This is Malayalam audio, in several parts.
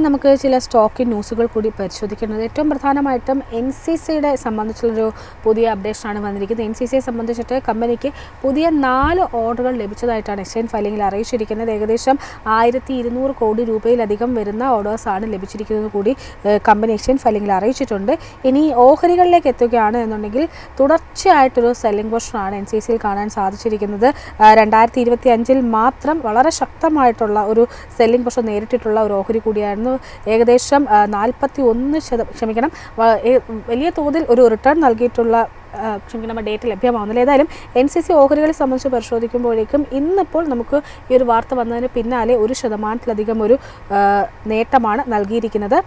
നമുക്ക് ചില സ്റ്റോക്ക് ന്യൂസുകൾ കൂടി പരിശോധിക്കുന്നത്. ഏറ്റവും പ്രധാനമായിട്ടും NCCയുടെ സംബന്ധിച്ചുള്ളൊരു പുതിയ അപ്ഡേഷനാണ് വന്നിരിക്കുന്നത്. NCCയെ സംബന്ധിച്ചിട്ട് കമ്പനിക്ക് പുതിയ 4 ഓർഡറുകൾ ലഭിച്ചതായിട്ടാണ് എക്സ്ചേഞ്ച് ഫയലിംഗിൽ അറിയിച്ചിരിക്കുന്നത്. ഏകദേശം 1200 കോടി രൂപയിലധികം വരുന്ന ഓർഡേഴ്സാണ് ലഭിച്ചിരിക്കുന്നത് കൂടി കമ്പനി എക്സ്ചേഞ്ച് ഫയലിംഗിൽ അറിയിച്ചിട്ടുണ്ട്. ഇനി ഓഹരികളിലേക്ക് എത്തുകയാണ് എന്നുണ്ടെങ്കിൽ തുടർച്ചയായിട്ടൊരു സെല്ലിംഗ് പൊസിഷനാണ് NCCയിൽ കാണാൻ സാധിച്ചിരിക്കുന്നത്. 2025 മാത്രം വളരെ ശക്തമായിട്ടുള്ള ഒരു സെല്ലിംഗ് പൊസിഷൻ നേരിട്ടിട്ടുള്ള ഒരു ഓഹരി കൂടിയായിരുന്നു. ഏകദേശം 41% വലിയ തോതിൽ ഒരു റിട്ടേൺ നൽകിയിട്ടുള്ള ഡേറ്റ് ലഭ്യമാവുന്നില്ല. ഏതായാലും NCC ഓഹരികളെ സംബന്ധിച്ച് പരിശോധിക്കുമ്പോഴേക്കും ഇന്നിപ്പോൾ നമുക്ക് ഈ ഒരു വാർത്ത വന്നതിന് പിന്നാലെ 1% ഒരു നേട്ടമാണ് നൽകിയിരിക്കുന്നത്.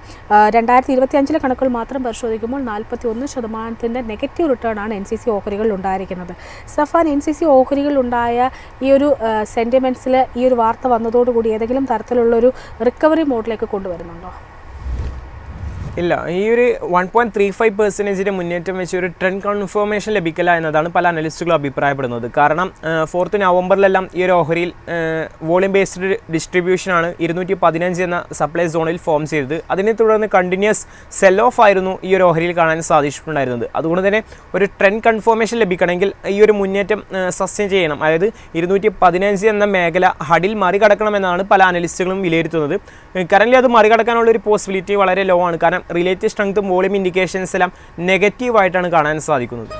2025 കണക്കുകൾ മാത്രം പരിശോധിക്കുമ്പോൾ 41% നെഗറ്റീവ് റിട്ടേൺ ആണ് NCC ഓഹരികളിൽ ഉണ്ടായിരിക്കുന്നത്. സഫാൻ, NCC ഓഹരികളിലുണ്ടായ ഈ ഒരു സെൻറ്റിമെൻറ്റ്സിൽ ഈ ഒരു വാർത്ത വന്നതോടുകൂടി ഏതെങ്കിലും തരത്തിലുള്ളൊരു റിക്കവറി മോഡിലേക്ക് കൊണ്ടുവരുന്നുണ്ടോ? ഇല്ല, ഈ ഒരു 1.35% മുന്നേറ്റം വെച്ച് ഒരു ട്രെൻഡ് കൺഫർമേഷൻ ലഭിക്കില്ല എന്നതാണ് പല അനലിസ്റ്റുകളും അഭിപ്രായപ്പെടുന്നത്. കാരണം 4 നവംബറിലെല്ലാം ഈ ഒരു ഓഹരിയിൽ വോളിയം ബേസ്ഡ് ഡിസ്ട്രിബ്യൂഷനാണ് 215 എന്ന സപ്ലൈ സോണിൽ ഫോം ചെയ്തത്. അതിനെ തുടർന്ന് കണ്ടിന്യൂസ് സെൽ ഓഫ് ആയിരുന്നു ഈ ഒരു ഓഹരിയിൽ കാണാൻ സാധിച്ചിട്ടുണ്ടായിരുന്നത്. അതുകൊണ്ട് തന്നെ ഒരു ട്രെൻഡ് കൺഫർമേഷൻ ലഭിക്കണമെങ്കിൽ ഈ ഒരു മുന്നേറ്റം സസ്റ്റെയിൻ ചെയ്യണം. അതായത് 215 എന്ന മേഖല ഹഡിൽ മറികടക്കണമെന്നാണ് പല അനലിസ്റ്റുകളും വിലയിരുത്തുന്നത്. കറൻറ്റ്ലി അത് മറികടക്കാനുള്ള ഒരു പോസിബിലിറ്റി വളരെ ലോ ആണ്. കാരണം റിലേറ്റീവ് സ്ട്രെങ്ത്തും വോളിയം ഇൻഡിക്കേഷൻസ് എല്ലാം നെഗറ്റീവായിട്ടാണ് കാണാൻ സാധിക്കുന്നത്.